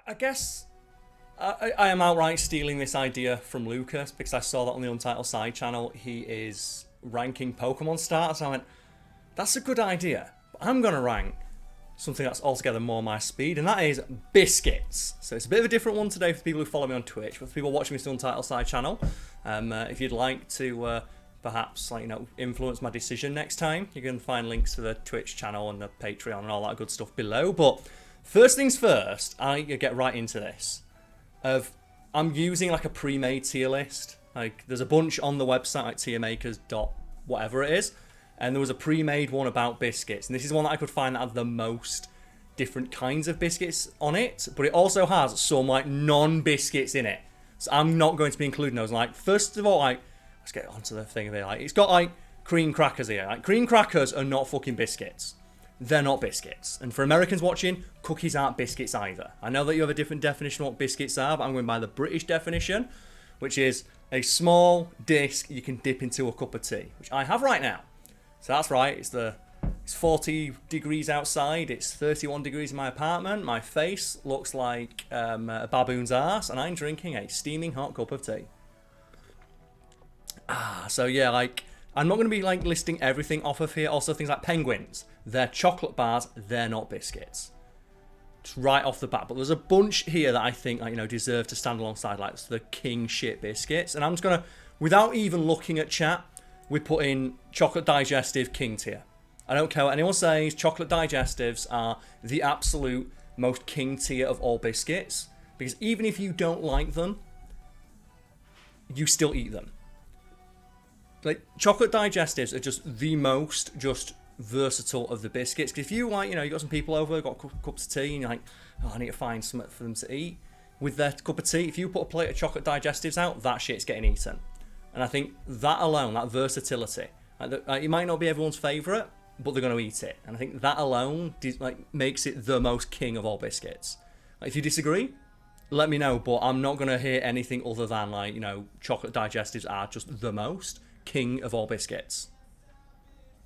I guess I am outright stealing this idea from Lucas because I saw that on the Untitled side channel. He is ranking Pokemon starters. I went, that's a good idea, but I'm going to rank something that's altogether more my speed, and that is biscuits. So it's a bit of a different one today for people who follow me on Twitch, but for people watching me on the Untitled side channel, if you'd like to perhaps influence my decision next time, you can find links to the Twitch channel and the Patreon and all that good stuff below. But first things first, I get right into this. I'm using like a pre-made tier list. Like there's a bunch on the website, like tiermakers dot whatever it is, and there was a pre-made one about biscuits, and this is one that I could find that had the most different kinds of biscuits on it, but it also has some like non-biscuits in it. So I'm not going to be including those. Like first of all, let's get onto the thing of it. Like it's got like cream crackers here. Like cream crackers are not fucking biscuits. They're not biscuits. And for Americans watching, cookies aren't biscuits either. I know that you have a different definition of what biscuits are, but I'm going by the British definition, which is a small disc you can dip into a cup of tea, which I have right now. So that's right, it's 40 degrees outside, it's 31 degrees in my apartment, my face looks like a baboon's arse, and I'm drinking a steaming hot cup of tea. So yeah, like, I'm not going to be like listing everything off of here. Also things like penguins, they're chocolate bars, they're not biscuits. Just right off the bat, but there's a bunch here that I think deserve to stand alongside like the king shit biscuits, and I'm just going to, without even looking at chat, we put in chocolate digestive king tier. I don't care what anyone says, chocolate digestives are the absolute most king tier of all biscuits, because even if you don't like them, you still eat them. Like chocolate digestives are just the most versatile of the biscuits, because if you you got some people over, got cups of tea, and you're like, oh, I need to find something for them to eat with their cup of tea, if you put a plate of chocolate digestives out, that shit's getting eaten. And I think that alone, that versatility, it might not be everyone's favourite, but they're going to eat it. And I think that alone makes it the most king of all biscuits. If you disagree, let me know, but I'm not going to hear anything other than chocolate digestives are just the most king of all biscuits.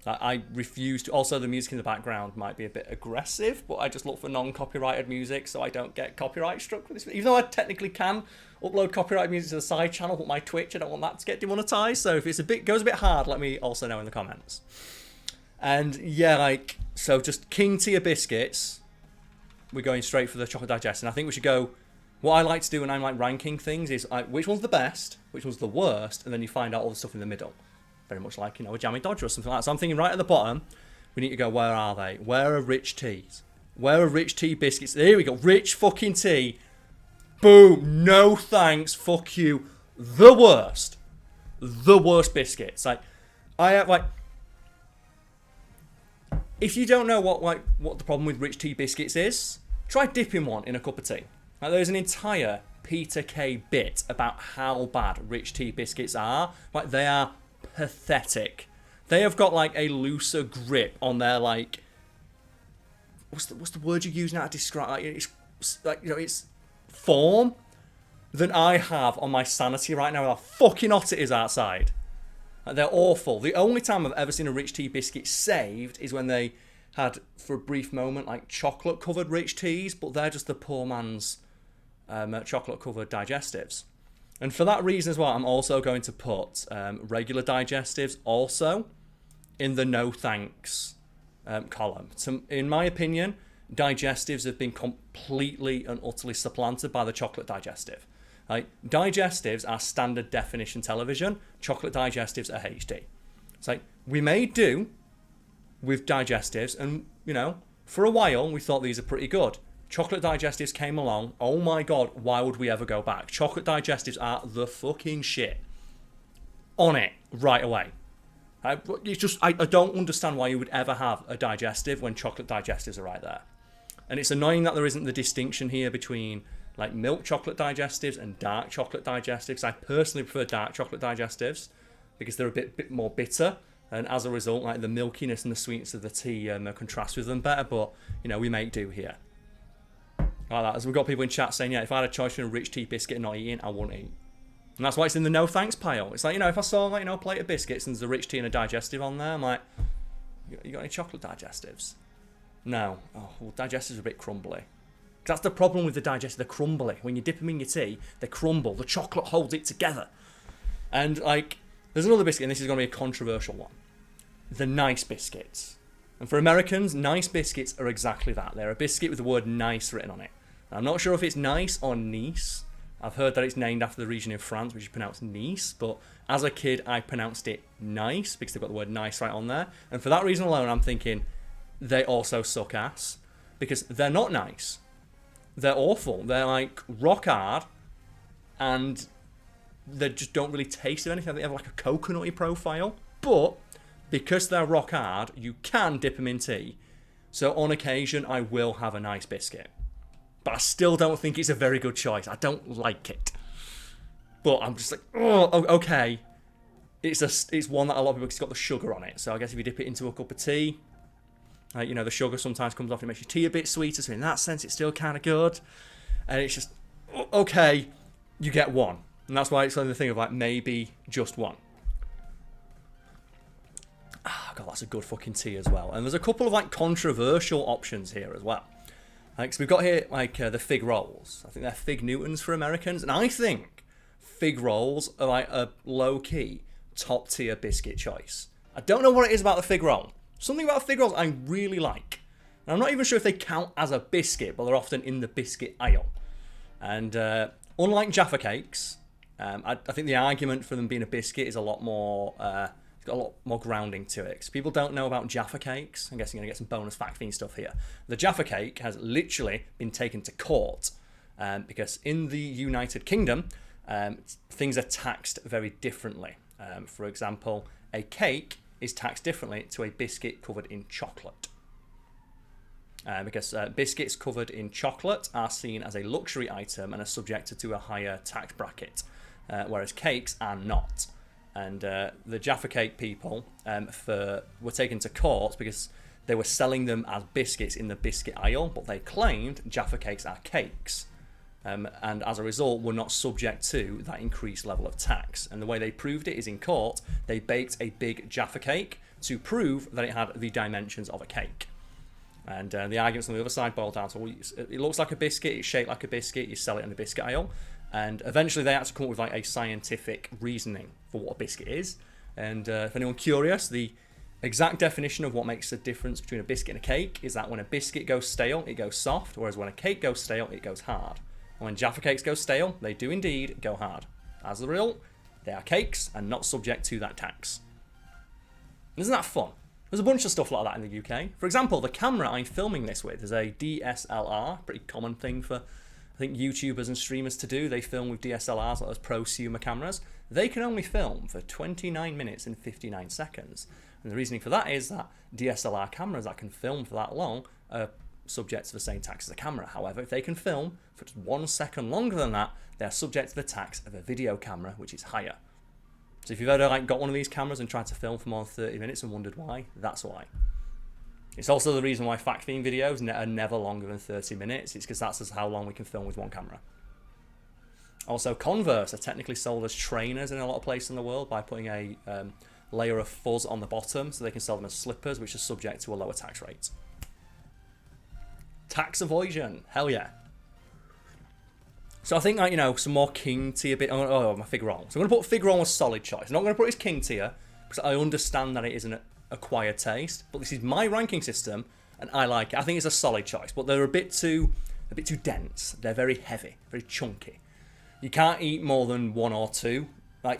I refuse to. Also, the music in the background might be a bit aggressive, but I just look for non-copyrighted music so I don't get copyright struck with this. Even though I technically can upload copyrighted music to the side channel, but my Twitch, I don't want that to get demonetized. So if it goes a bit hard, let me also know in the comments. And yeah, so just king tier biscuits. We're going straight for the chocolate digestive. And I think we should go. What I like to do when I'm ranking things is which one's the best, which one's the worst, and then you find out all the stuff in the middle. Very much like, a Jammy Dodger or something like that. So I'm thinking right at the bottom, we need to go, where are they? Where are rich teas? Where are rich tea biscuits? There we go. Rich fucking tea. Boom. No thanks. Fuck you. The worst. The worst biscuits. I have, if you don't know what the problem with rich tea biscuits is, try dipping one in a cup of tea. There's an entire Peter K bit about how bad rich tea biscuits are. They are pathetic. They have got a looser grip on their what's the word you're using now to describe it's form than I have on my sanity right now with how fucking hot it is outside. They're awful. The only time I've ever seen a rich tea biscuit saved is when they had, for a brief moment, chocolate covered rich teas, but they're just the poor man's chocolate covered digestives. And for that reason as well, I'm also going to put regular digestives also in the no thanks column. So in my opinion, digestives have been completely and utterly supplanted by the chocolate digestive. Digestives are standard definition television. Chocolate digestives are HD. It's we may do with digestives, and for a while we thought these are pretty good. Chocolate digestives came along. Oh my god, why would we ever go back? Chocolate digestives are the fucking shit. On it right away. It's just I don't understand why you would ever have a digestive when chocolate digestives are right there. And it's annoying that there isn't the distinction here between milk chocolate digestives and dark chocolate digestives. I personally prefer dark chocolate digestives because they're a bit more bitter, and as a result, the milkiness and the sweetness of the tea contrast with them better. But we make do here. Like that. As we've got people in chat saying, yeah, if I had a choice between a rich tea biscuit and not eating, I wouldn't eat. And that's why it's in the no thanks pile. It's if I saw a plate of biscuits and there's a rich tea and a digestive on there, I'm like, you got any chocolate digestives? No. Oh, well, digestives are a bit crumbly. That's the problem with the Digestives. They're crumbly. When you dip them in your tea, they crumble. The chocolate holds it together. And, like, there's another biscuit, and this is going to be a controversial one. The Nice Biscuits. And for Americans, Nice Biscuits are exactly that. They're a biscuit with the word nice written on it. And I'm not sure if it's Nice or Nice. I've heard that it's named after the region in France, which is pronounced Nice. But as a kid, I pronounced it Nice because they've got the word nice right on there. And for that reason alone, I'm thinking they also suck ass. Because they're not nice. They're awful. They're like rock hard, and they just don't really taste of anything. They have like a coconutty profile, but because they're rock hard, you can dip them in tea. So on occasion, I will have a Nice Biscuit, but I still don't think it's a very good choice. I don't like it, but I'm just like, oh, okay. It's one that a lot of people, it's got the sugar on it. So I guess if you dip it into a cup of tea. You know, the sugar sometimes comes off and it makes your tea a bit sweeter, so in that sense it's still kind of good. And it's just, okay, you get one. And that's why it's the thing of like, maybe just one. God, that's a good fucking tea as well. And there's a couple of like controversial options here as well. Like, so we've got here like the fig rolls. I think they're fig Newtons for Americans. And I think fig rolls are like a low-key, top-tier biscuit choice. I don't know what it is about the fig roll. Something about fig rolls I really like. And I'm not even sure if they count as a biscuit, but they're often in the biscuit aisle. And unlike Jaffa cakes, I think the argument for them being a biscuit is a lot more, it's got a lot more grounding to it. Because people don't know about Jaffa cakes. I'm guessing you're going to get some bonus fact fiend stuff here. The Jaffa cake has literally been taken to court because in the United Kingdom, things are taxed very differently. For example, a cake is taxed differently to a biscuit covered in chocolate. Because biscuits covered in chocolate are seen as a luxury item and are subjected to a higher tax bracket, whereas cakes are not. And the Jaffa Cake people were taken to court because they were selling them as biscuits in the biscuit aisle, but they claimed Jaffa Cakes are cakes. And as a result, were not subject to that increased level of tax. And the way they proved it is in court, they baked a big Jaffa cake to prove that it had the dimensions of a cake. And the arguments on the other side boiled down to, well, it looks like a biscuit, it's shaped like a biscuit, you sell it in the biscuit aisle. And eventually they had to come up with like a scientific reasoning for what a biscuit is. And if anyone curious, the exact definition of what makes the difference between a biscuit and a cake is that when a biscuit goes stale, it goes soft, whereas when a cake goes stale, it goes hard. When Jaffa cakes go stale, they do indeed go hard. As a result, they are cakes and not subject to that tax. Isn't that fun? There's a bunch of stuff like that in the UK. For example, the camera I'm filming this with is a DSLR, pretty common thing for, I think, YouTubers and streamers to do. They film with DSLRs, like those prosumer cameras. They can only film for 29 minutes and 59 seconds. And the reasoning for that is that DSLR cameras that can film for that long are subject to the same tax as a camera. However, if they can film for just 1 second longer than that, they're subject to the tax of a video camera, which is higher. So if you've ever got one of these cameras and tried to film for more than 30 minutes and wondered why, that's why. It's also the reason why fact theme videos are never longer than 30 minutes. It's because that's just how long we can film with one camera. Also, Converse are technically sold as trainers in a lot of places in the world by putting a layer of fuzz on the bottom, so they can sell them as slippers, which are subject to a lower tax rate. Tax evasion, hell yeah. So I think, some more king tier bit. Oh, my fig roll. So I'm going to put fig roll as solid choice. I'm not going to put it as king tier because I understand that it is an acquired taste. But this is my ranking system, and I like it. I think it's a solid choice, but they're a bit too dense. They're very heavy, very chunky. You can't eat more than one or two,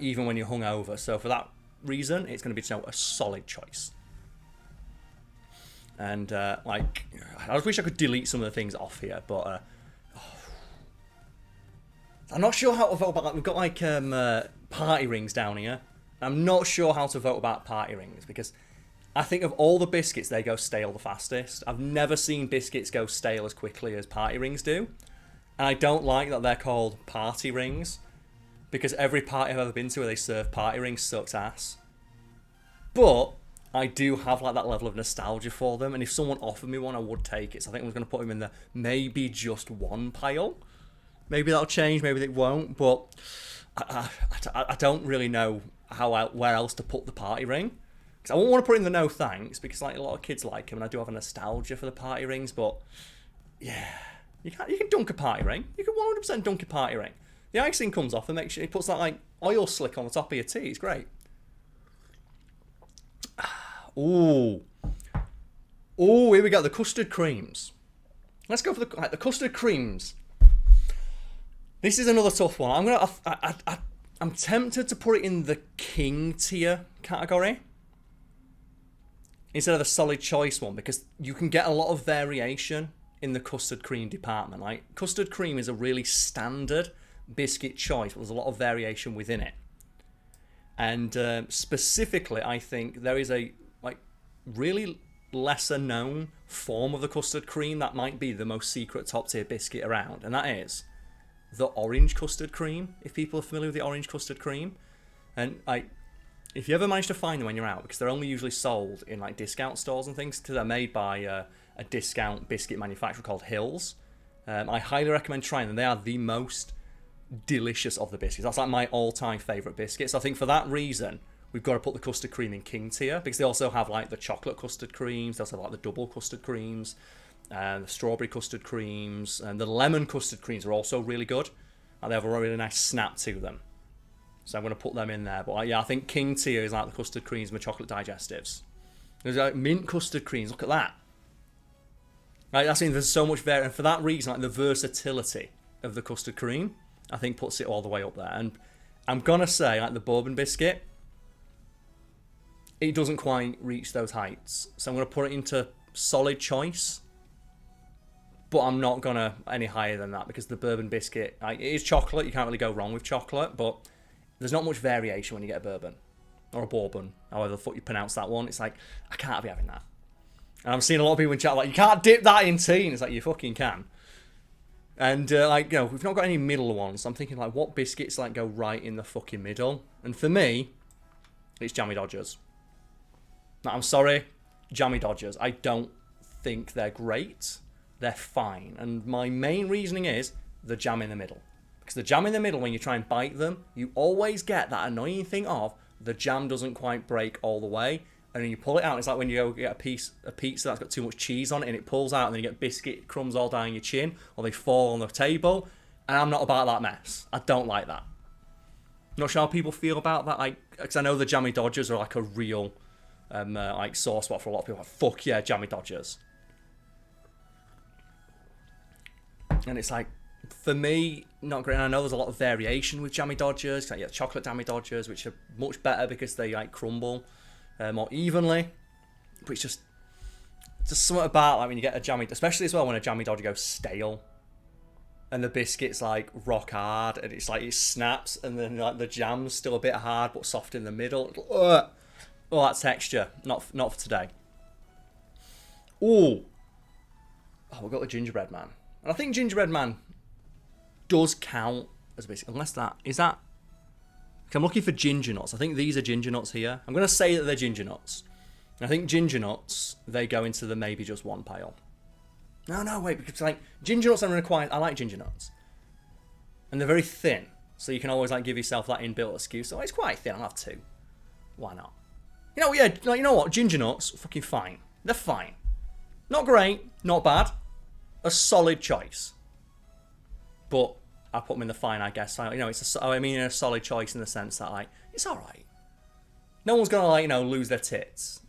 even when you're hungover. So for that reason, it's going to be a solid choice. And I just wish I could delete some of the things off here, but I'm not sure how to vote about that. We've got party rings down here. I'm not sure how to vote about party rings because I think of all the biscuits, they go stale the fastest. I've never seen biscuits go stale as quickly as party rings do. And I don't like that they're called party rings because every party I've ever been to where they serve party rings sucks ass. But I do have that level of nostalgia for them, and if someone offered me one, I would take it. So I think I was going to put them in the maybe just one pile. Maybe that'll change, maybe it won't, but I don't really know where else to put the party ring. Because I won't want to put in the no thanks, because a lot of kids like them, and I do have a nostalgia for the party rings, but yeah. You can dunk a party ring. You can 100% dunk a party ring. The icing comes off and makes sure it puts that like oil slick on the top of your tea. It's great. Ooh. Ooh, here we go. The custard creams. Let's go for the custard creams. This is another tough one. I'm tempted to put it in the king tier category instead of the solid choice one, because you can get a lot of variation in the custard cream department. Like, custard cream is a really standard biscuit choice, but there's a lot of variation within it. And specifically, I think there is a like really lesser known form of the custard cream that might be the most secret top tier biscuit around, and that is the orange custard cream. If people are familiar with the orange custard cream, and like, if you ever manage to find them when you're out, because they're only usually sold in like discount stores and things, because they're made by a discount biscuit manufacturer called Hills. I highly recommend trying them. They are the most delicious of the biscuits. That's like my all-time favourite biscuits. I think for that reason, we've got to put the custard cream in king tier, because they also have like the chocolate custard creams, they also have like the double custard creams, the strawberry custard creams, and the lemon custard creams are also really good, and they have a really nice snap to them. So I'm going to put them in there. But yeah, I think king tier is like the custard creams and the chocolate digestives. There's like mint custard creams. Look at that. Like, I think there's so much variation, and for that reason, like the versatility of the custard cream, I think puts it all the way up there. And I'm gonna say, like the bourbon biscuit, it doesn't quite reach those heights. So I'm gonna put it into solid choice, but I'm not gonna any higher than that, because the bourbon biscuit, like, it is chocolate. You can't really go wrong with chocolate, but there's not much variation when you get a bourbon or a bourbon, however the fuck you pronounce that one. It's like, I can't be having that. And I'm seeing a lot of people in chat like, you can't dip that in tea. And it's like, you fucking can. And like, you know, we've not got any middle ones. I'm thinking like, what biscuits like go right in the fucking middle? And for me, it's Jammy Dodgers. Now, I'm sorry, Jammy Dodgers. I don't think they're great. They're fine. And my main reasoning is the jam in the middle. Because the jam in the middle, when you try and bite them, you always get that annoying thing of the jam doesn't quite break all the way. And then you pull it out, it's like when you go get a pizza that's got too much cheese on it, and it pulls out, and then you get biscuit crumbs all down your chin, or they fall on the table. And I'm not about that mess. I don't like that. Not sure how people feel about that. Like, because I know the Jammy Dodgers are like a real like sore spot for a lot of people. Like, fuck yeah, Jammy Dodgers. And it's like, for me, not great. And I know there's a lot of variation with Jammy Dodgers. Like, yeah, chocolate Jammy Dodgers, which are much better because they like crumble more evenly. But it's just something about like when you get a Jammy, especially as well when a Jammy Dodger goes stale, and the biscuit's like rock hard, and it's like it snaps, and then like the jam's still a bit hard but soft in the middle. Ugh. Oh, that texture, not for today. Ooh. Oh, we've got the gingerbread man, and I think gingerbread man does count as a biscuit, unless that is that. I'm looking for ginger nuts. I think these are ginger nuts here. I'm going to say that they're ginger nuts. I think ginger nuts, they go into the maybe just one pile. No, wait, because like ginger nuts are required. I like ginger nuts, and they're very thin, so you can always like give yourself that inbuilt excuse. So it's quite thin. I'll have two. Why not? You know, yeah. Like, you know what? Ginger nuts, fucking fine. They're fine. Not great. Not bad. A solid choice. But I put them in the fine, I guess. You know, a solid choice in the sense that like it's all right. No one's gonna like lose their tits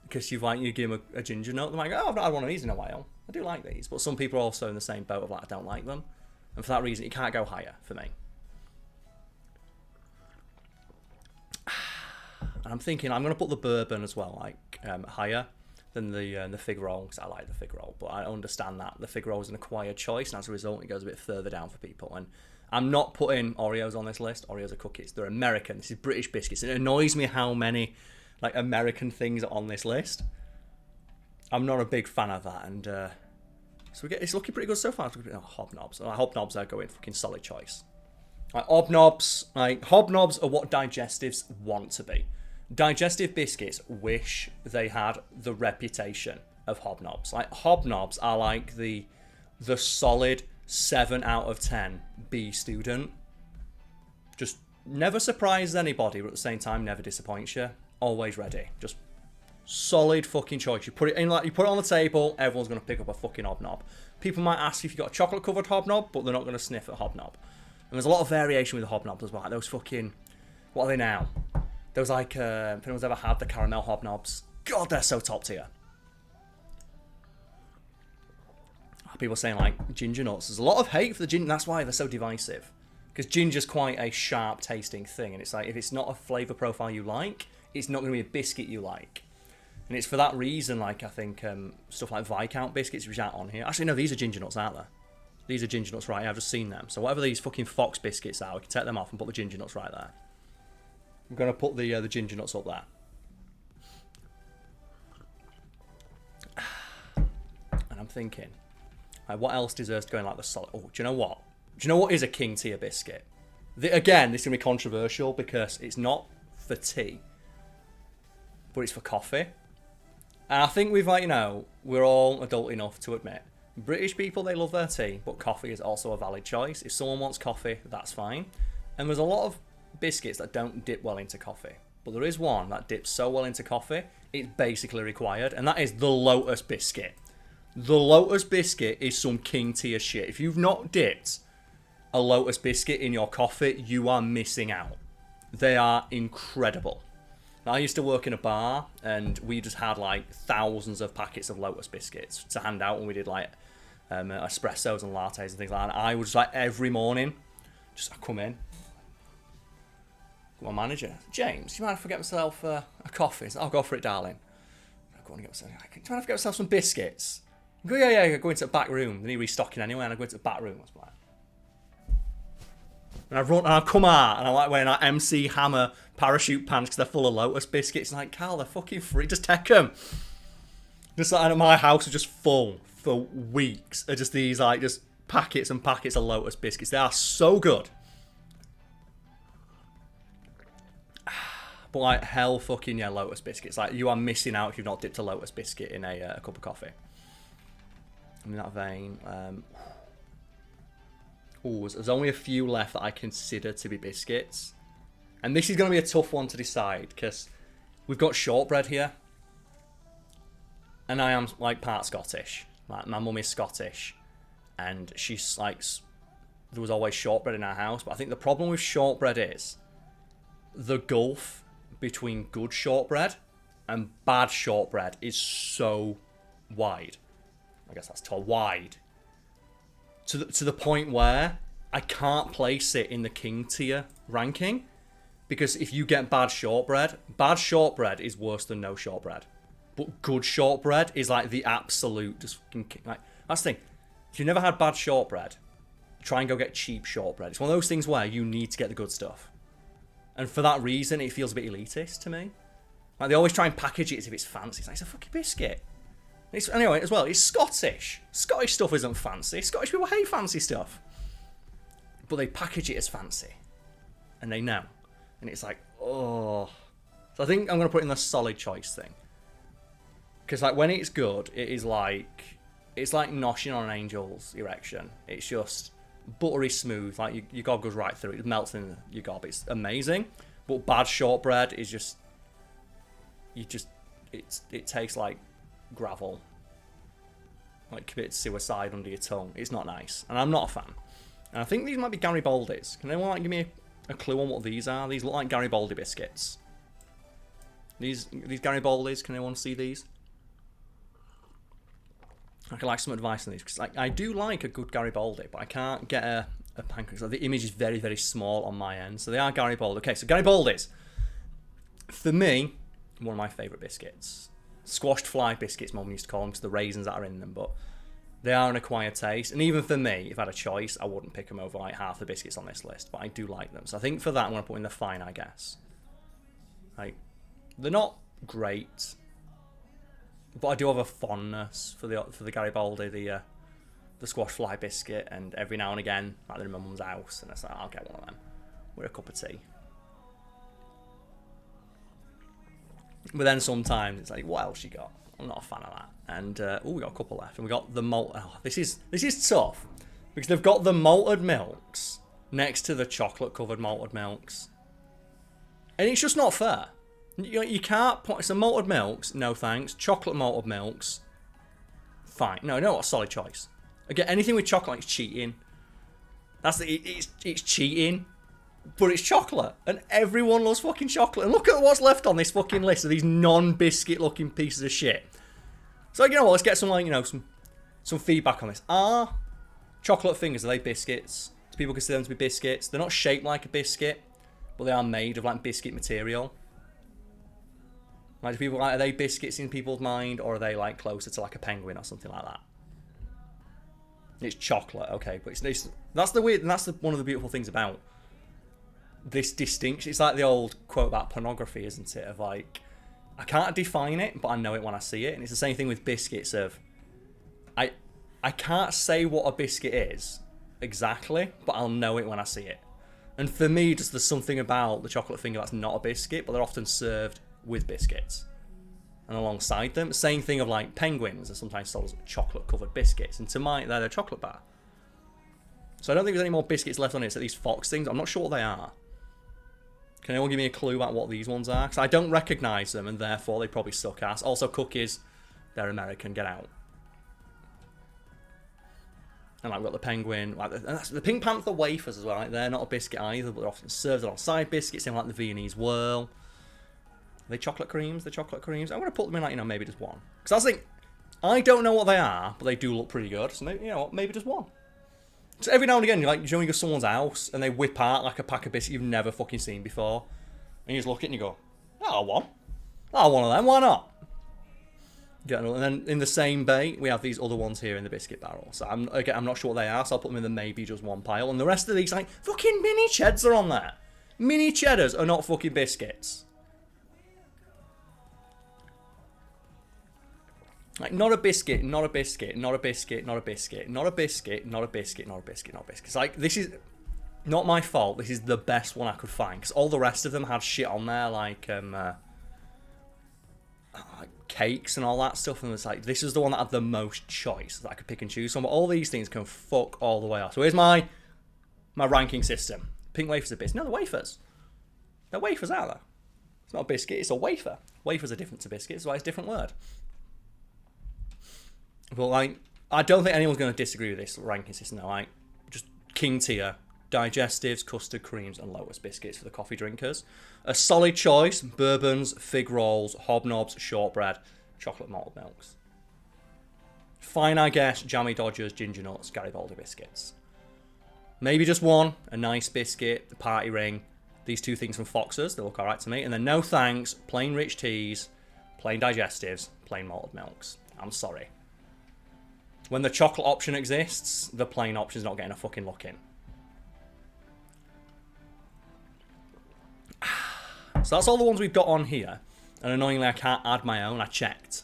because you give them a ginger nut. They're like, oh, I've not had one of these in a while. I do like these, but some people are also in the same boat of like I don't like them, and for that reason, it can't go higher for me. And I'm thinking I'm gonna put the bourbon as well, like higher than the fig roll, because I like the fig roll, but I understand that the fig roll is an acquired choice, and as a result, it goes a bit further down for people. And I'm not putting Oreos on this list. Oreos are cookies. They're American. This is British biscuits. It annoys me how many like American things are on this list. I'm not a big fan of that, and so it's looking pretty good so far. Hobnobs. Hobnobs are going fucking solid choice. Like hobnobs are what digestives want to be. Digestive biscuits wish they had the reputation of hobnobs. Like hobnobs are like the solid 7 out of 10 B student. Just never surprises anybody, but at the same time never disappoints you. Always ready. Just Solid fucking choice. You put it in like you put it on the table, everyone's gonna pick up a fucking hobnob. People might ask if you got a chocolate covered hobnob, but they're not gonna sniff at hobnob. And there's a lot of variation with the hobnobs as well. Like those fucking, what are they now? Those like if anyone's ever had the caramel hobnobs, God, they're so top tier. People saying like ginger nuts. There's a lot of hate for the ginger. That's why they're so divisive. Because ginger's quite a sharp tasting thing, and it's like if it's not a flavour profile you like, it's not going to be a biscuit you like. And it's for that reason, like, I think stuff like Viscount biscuits, which aren't on here. Actually, no, these are ginger nuts, aren't they? These are ginger nuts right here. I've just seen them. So whatever these fucking Fox biscuits are, we can take them off and put the ginger nuts right there. I'm going to put the ginger nuts up there. And I'm thinking, like, what else deserves to go in like the solid... Oh, do you know what? Do you know what is a king tier biscuit? Again, this is going to be controversial because it's not for tea, but it's for coffee. And I think we've, like, you know, we're all adult enough to admit, British people, they love their tea, but coffee is also a valid choice. If someone wants coffee, that's fine. And there's a lot of biscuits that don't dip well into coffee. But there is one that dips so well into coffee, it's basically required, and that is the Lotus Biscuit. The Lotus Biscuit is some king tier shit. If you've not dipped a Lotus Biscuit in your coffee, you are missing out. They are incredible. I used to work in a bar, and we just had like thousands of packets of Lotus Biscuits to hand out when we did like espressos and lattes and things like that. And I would just like every morning, I'd come in, my manager, James, do you mind if I get myself a coffee? I'll go for it, darling. I go and get myself. Do you mind if I get myself some biscuits? I go, yeah. I go into the back room. Then he restocking anyway, and I go into the back room. I was like, and I come out, and I'm like wearing like MC Hammer parachute pants because they're full of Lotus Biscuits. And like, Karl, they're fucking free. Just take them. Just like, my house was just full for weeks of just these like just packets and packets of Lotus Biscuits. They are so good. But like hell fucking yeah, Lotus Biscuits. Like you are missing out if you've not dipped a Lotus Biscuit in a cup of coffee. In that vein, there's only a few left that I consider to be biscuits. And this is going to be a tough one to decide because we've got shortbread here. And I am like part Scottish. Like my mum is Scottish. And she's like, there was always shortbread in our house. But I think the problem with shortbread is the gulf between good shortbread and bad shortbread is so wide. I guess that's tall, wide. To the point where I can't place it in the king tier ranking. Because if you get bad shortbread is worse than no shortbread. But good shortbread is like the absolute, just like, that's the thing. If you've never had bad shortbread, try and go get cheap shortbread. It's one of those things where you need to get the good stuff. And for that reason, it feels a bit elitist to me. Like they always try and package it as if it's fancy. It's like, it's a fucking biscuit. Anyway, as well, it's Scottish. Scottish stuff isn't fancy. Scottish people hate fancy stuff. But they package it as fancy. And they know. And it's like, oh. So I think I'm going to put in the solid choice thing. Because like when it's good, it's like noshing on an angel's erection. It's just buttery smooth. Like your gob goes right through it. It melts in your gob. It's amazing. But bad shortbread is just, it tastes like gravel, like commit suicide under your tongue. It's not nice, and I'm not a fan. And I think these might be Garibaldi's. Can anyone like give me a clue on what these are? These look like Garibaldi biscuits. These Garibaldi's. Can anyone see these? I could like some advice on these because like I do like a good Garibaldi, but I can't get a pancake. So the image is very very small on my end. So they are Garibaldi. Okay, so Garibaldi's for me one of my favourite biscuits. Squashed fly biscuits, Mum used to call them, because the raisins that are in them, but they are an acquired taste. And even for me, if I had a choice, I wouldn't pick them over like half the biscuits on this list, but I do like them. So I think for that, I'm going to put in the fine, I guess. Like, they're not great, but I do have a fondness for the Garibaldi, the squashed fly biscuit, and every now and again, like they're in my mum's house, and it's like, I'll get one of them with a cup of tea. But then sometimes it's like, what else you got? I'm not a fan of that. And we got a couple left, and we got the malt. Oh, this is tough because they've got the malted milks next to the chocolate covered malted milks, and it's just not fair. You can't put some malted milks. No thanks. Chocolate malted milks. Fine. No, what a solid choice. Again, anything with chocolate is cheating. It's cheating, but it's chocolate, and everyone loves fucking chocolate. And look at what's left on this fucking list of these non-biscuit looking pieces of shit. So you know what? Let's get some some feedback on this. Are chocolate fingers, are they biscuits? Do people consider them to be biscuits? They're not shaped like a biscuit, but they are made of like biscuit material. Like, do people are they biscuits in people's mind, or are they like closer to like a penguin or something like that? It's chocolate, okay, but that's the weird, and that's one of the beautiful things about this distinction. It's like the old quote about pornography, isn't it? Of like, I can't define it, but I know it when I see it. And it's the same thing with biscuits. I can't say what a biscuit is exactly, but I'll know it when I see it. And for me, just there's something about the chocolate finger that's not a biscuit, but they're often served with biscuits and alongside them. Same thing of like penguins are sometimes sold as chocolate covered biscuits, and to my they're a chocolate bar. So I don't think there's any more biscuits left on it. It's these Fox things. I'm not sure what they are. Can anyone give me a clue about what these ones are? Because I don't recognise them, and therefore they probably suck ass. Also, cookies, they're American. Get out. And like, we've got the penguin, like the Pink Panther wafers as well. Like, they're not a biscuit either, but they're often served alongside biscuits, in like the Viennese whirl. Are they chocolate creams? The chocolate creams. I'm going to put them in like, maybe just one. Because I was thinking, I don't know what they are, but they do look pretty good. So maybe, maybe just one. So every now and again, you go to someone's house and they whip out like a pack of biscuits you've never fucking seen before, and you just look at it and you go, "Oh, one of them. Why not?" And then in the same bay, we have these other ones here in the biscuit barrel. So I'm not sure what they are, so I'll put them in the maybe just one pile. And the rest of these, like, fucking mini cheddars are on there. Mini cheddars are not fucking biscuits. Like, not a biscuit, not a biscuit, not a biscuit, not a biscuit, not a biscuit, not a biscuit, not a biscuit, not a biscuit. It's like, this is not my fault. This is the best one I could find, because all the rest of them had shit on there, like cakes and all that stuff, and it's like, this is the one that had the most choice that I could pick and choose from. But all these things can fuck all the way off. So here's my ranking system. Pink wafers are biscuits. No, they're wafers. They're wafers, aren't they? It's not a biscuit, it's a wafer. Wafers are different to biscuits, so it's a different word. But like, I don't think anyone's going to disagree with this ranking system though. Like, just king tier, Digestives, Custard creams, and Lotus Biscuits for the coffee drinkers. A solid choice: bourbons, fig rolls, Hobnobs, shortbread, chocolate malted milks. Fine, I guess, Jammy Dodgers, ginger nuts, Garibaldi Biscuits. Maybe just one: a Nice Biscuit, the party ring. These two things from Fox's, they look alright to me. And then no thanks, plain rich teas, plain Digestives, plain malted milks. I'm sorry. When the chocolate option exists, the plain option's not getting a fucking look in. So that's all the ones we've got on here. And annoyingly, I can't add my own. I checked.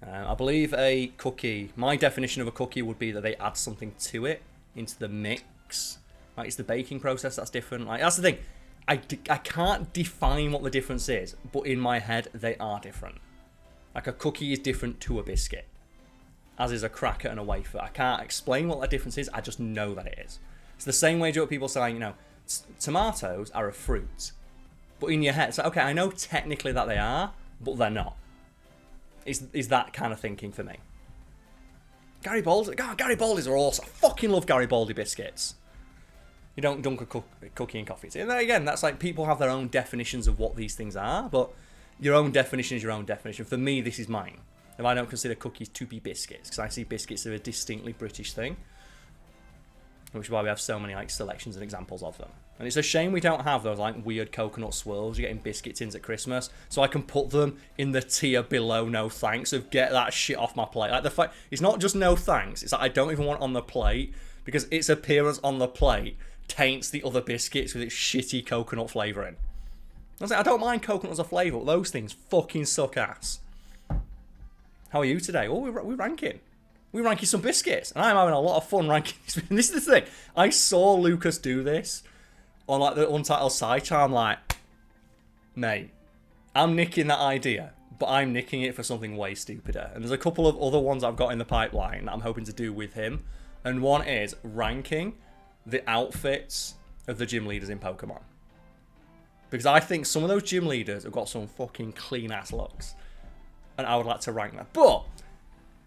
I believe a cookie, my definition of a cookie would be that they add something to it, into the mix. Like, it's the baking process that's different. Like, that's the thing. I can't define what the difference is, but in my head, they are different. Like, a cookie is different to a biscuit, as is a cracker and a wafer. I can't explain what that difference is, I just know that it is. It's the same way Joe people saying, tomatoes are a fruit. But in your head, it's like, okay, I know technically that they are, but they're not. Is that kind of thinking for me. Garibaldis are awesome. I fucking love Garibaldi biscuits. You don't dunk a cookie in coffee. And then again, that's like, people have their own definitions of what these things are, but your own definition is your own definition. For me, this is mine. If I don't consider cookies to be biscuits, because I see biscuits as a distinctly British thing, which is why we have so many like selections and examples of them. And it's a shame we don't have those like weird coconut swirls you get in biscuit tins at Christmas, so I can put them in the tier below no thanks of get that shit off my plate. Like, the fact, it's not just no thanks, it's like I don't even want it on the plate, because its appearance on the plate taints the other biscuits with its shitty coconut flavouring. I was like, I don't mind coconut as a flavour, but those things fucking suck ass. How are you today? Oh, we're ranking. We're ranking some biscuits, and I'm having a lot of fun ranking. This is the thing. I saw Lucas do this on like the Untitled Chapter. I'm like, mate, I'm nicking that idea, but I'm nicking it for something way stupider. And there's a couple of other ones I've got in the pipeline that I'm hoping to do with him. And one is ranking the outfits of the gym leaders in Pokemon. Because I think some of those gym leaders have got some fucking clean-ass looks. And I would like to rank that. But,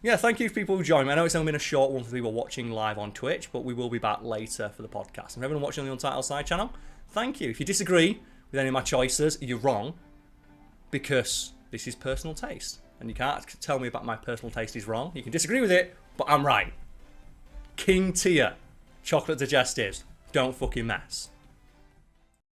yeah, thank you for people who joined me. I know it's only been a short one for people watching live on Twitch, but we will be back later for the podcast. And for everyone watching on the Untitled side channel, thank you. If you disagree with any of my choices, you're wrong. Because this is personal taste. And you can't tell me about my personal taste is wrong. You can disagree with it, but I'm right. King tier chocolate digestives. Don't fucking mess.